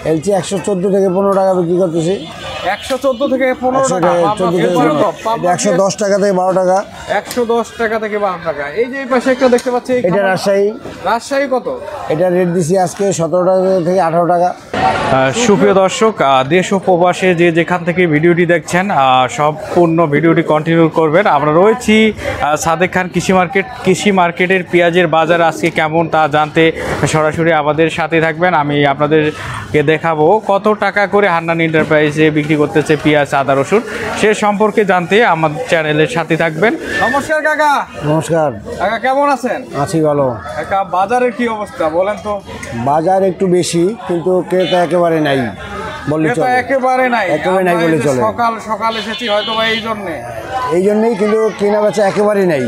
এলচি 114 থেকে 15 টাকা বিক্রি করতেছি। 114 থেকে 15 টাকা, 110 টাকা থেকে 12 টাকা, 110 টাকা থেকে 12 টাকা। এই যে এই পাশে একটা দেখতে পাচ্ছি, এটা রাজশাহী। রাজশাহী কত? এটা রেট দিছি আজকে 17 টাকা থেকে 18 টাকা। সুপ্রিয় দর্শক, দেশ ও প্রবাসে যে যেখান থেকে ভিডিওটি দেখছেন সম্পূর্ণ ভিডিওটি কন্টিনিউ করবেন। আমরা রয়েছি সাদেক খান কৃষি মার্কেটের পেঁয়াজের বাজার আজকে কেমন তা জানতে সরাসরি আমাদের সাথে থাকবেন। আমি আপনাদেরকে দেখাবো কত টাকা করে হান্নান এন্টারপ্রাইজে বিক্রি করতেছে পেঁয়াজ, আদা, রসুন, সে সম্পর্কে জানতে আমাদের চ্যানেলের সাথে থাকবেন। নমস্কার কাকা। নমস্কার কাকা, কেমন আছেন? আছি ভালো। কাকা, বাজারের কি অবস্থা বলেন তো? বাজার একটু বেশি, কিন্তু ক্রেতা একেবারে নাই বললে চলে। একেবারে নাই বলে চলে। সকাল এসেছি হয়তো বা এই জন্যই, কিন্তু কেনা বেচা একেবারে নাই,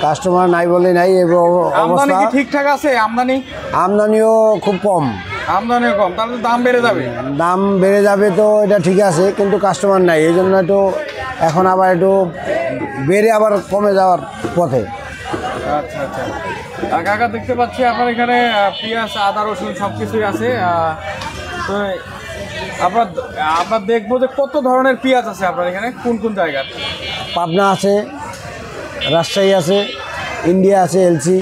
কাস্টমার নাই বলে নাই। আমদানি কি ঠিকঠাক আছে? আমদানিও খুব কম। আমদানিও কম, তাহলে দাম বেড়ে যাবে। দাম বেড়ে যাবে তো এটা ঠিক আছে, কিন্তু কাস্টমার নাই, এই জন্য একটু এখন আবার একটু বেড়ে আবার কমে যাওয়ার পথে। আচ্ছা আচ্ছা। কাকা, দেখতে পাচ্ছি আপনার এখানে পেঁয়াজ, আদা, রসুন সব কিছুই আছে। তো আমরা দেখবো যে কত ধরনের পেঁয়াজ আছে আপনার এখানে, কোন কোন জায়গার? পাবনা আছে, রাজশাহী আছে, ইন্ডিয়া আছে, এলসি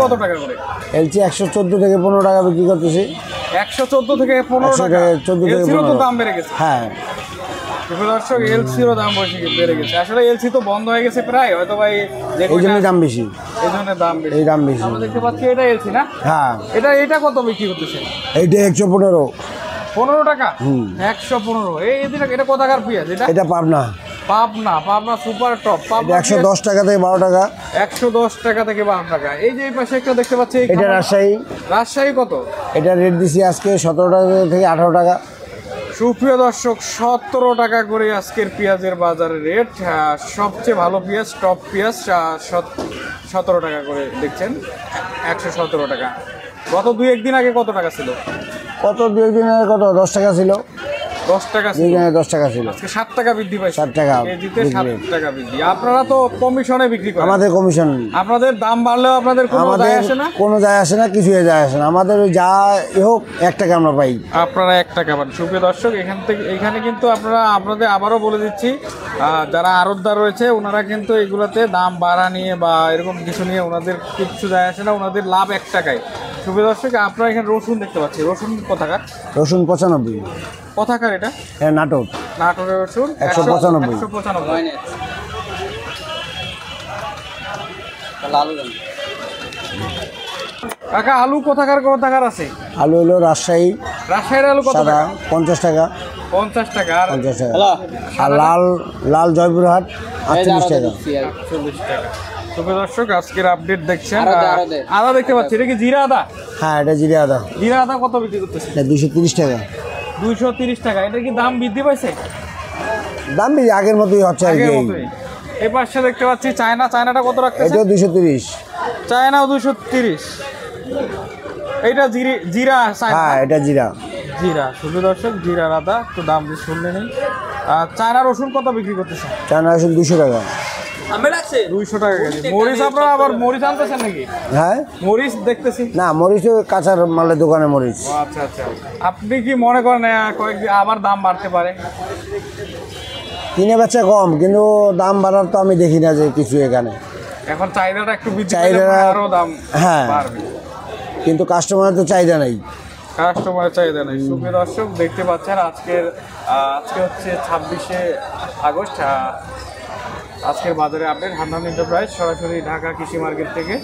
কত টাকা করে? এলসি 114 থেকে 15 টাকা বিক্রি করতেছি। 114 থেকে 15 টাকা। 14 থেকে 15 তো দাম বেড়ে গেছে। হ্যাঁ দর্শক, এলসিরও দাম বেড়ে গেছে। আসলে এলসি তো বন্ধ হয়ে গেছে প্রায়, হয়তো ভাই এই জন্য দাম বেশি। এই জন্য দাম বেশি। আমরা দেখতে পাচ্ছি এটা এলসি না? হ্যাঁ। এটা কত বিক্রি করতেছে? এইটা 115। 15 টাকা? 115। এটা কোথাকার পেঁয়াজ? এটা পাবনা সুপার টপ। 110 টাকা থেকে 12 টাকা। 110 টাকা থেকে 12 টাকা। এই যে এই পাশে একটা দেখতে পাচ্ছি, এটা রাজশাহী কত? এটা রেট দিছি আজকে 17 টাকা থেকে 18 টাকা। সুপ্রিয় দর্শক, 17 টাকা করে আজকের পেঁয়াজের বাজারের রেট। সবচেয়ে ভালো পেঁয়াজ, টপ পেঁয়াজ 17 টাকা করে দেখছেন, 117 টাকা। গত 2-1 দিন আগে কত টাকা ছিল? কত 2-1 দিন আগে কত 10 টাকা ছিল। 10 টাকা ছিল। 10 টাকা ছিল। আজকে 7 টাকা বৃদ্ধি পাইছে। 7 টাকা কেজিতে 7 টাকা বৃদ্ধি। আপনারা তো কমিশনে বিক্রি করেন। আমাদের কমিশন। আপনাদের দাম বাড়লেও আপনাদের কোনো যায় আসে না? কোনো যায় আসে না, কিছুই যায় আসে না। আমাদের যা হোক 1 টাকা আমরা পাই। আপনারা 1 টাকা পান। সুপ্রিয় দর্শক, এখানে কিন্তু আপনাদের আবারও বলে দিচ্ছি, যারা আড়তদার রয়েছে ওনারা কিন্তু এগুলোতে দাম বাড়া নিয়ে বা এরকম কিছু নিয়ে ওনাদের কিচ্ছু যায় আসে না, ওনাদের লাভ 1 টাকায়। সুপ্রিয় দর্শক, আপনারা এখানে রসুন দেখতে পাচ্ছি। রসুন কোথাকার? রসুন 95। কোথাকার এটা? নাটোরের রসুন 195। কাকা, আলু কোথাকার আছে? আলু হলো রাজশাহীর আলু কত টাকা? 50 টাকা। 50 টাকা। আর লাল জয়পুরহাট 48 টাকা। 48 টাকা। সুপ্রিয় দর্শক, আজকের আপডেট দেখছেন। আদা দেখতে পাচ্ছি, এটা কি জিরা আদা? হ্যাঁ, এটা জিরা আদা। জিরা আদা কত বিক্রি করতেছে? 230 টাকা। 230 টাকা। এটা কি দাম বৃদ্ধি পাইছে? দাম বেশি, আগের মতোই হচ্ছে আর কি। এই পাশে দেখতে পাচ্ছি চায়নাটা কত রাখতেছে? এটা 230। চায়নাও 230। এইটা জিরা চায়না? হ্যাঁ, এটা জিরা। সুপ্রিয় দর্শক, জিরা আদা একটু দাম দিয়ে শুনলে নেই। চায়না রসুন কত বিক্রি করতেছে? চায়না রসুন 200 টাকা। 200 টাকা কেজি। মরিচ, আপনারা আবার মরিচ আনতেছেন নাকি? হ্যাঁ, মরিচ দেখতেছি। না, মরিচ কাঁচার মালের দোকানে মরিচ। আচ্ছা আচ্ছা। আপনি কি মনে করেন কয়েকদিন আবার দাম বাড়তে পারে? কিনে বেচা কম, কিন্তু দাম বাড়ার তো আমি দেখি না যে কিছু এখানে। এখন চাহিদাটা একটু বৃদ্ধি, আরো দাম বাড়বে, কিন্তু কাস্টমারের তো চাহিদা নেই। সুপ্রিয় দর্শক, দেখতে পাচ্ছেন আজকে হচ্ছে 26শে আগস্ট। আজকের বাজারে আপডেট, হান্নান এন্টারপ্রাইজ, সরাসরি ঢাকা কৃষি মার্কেট থেকে।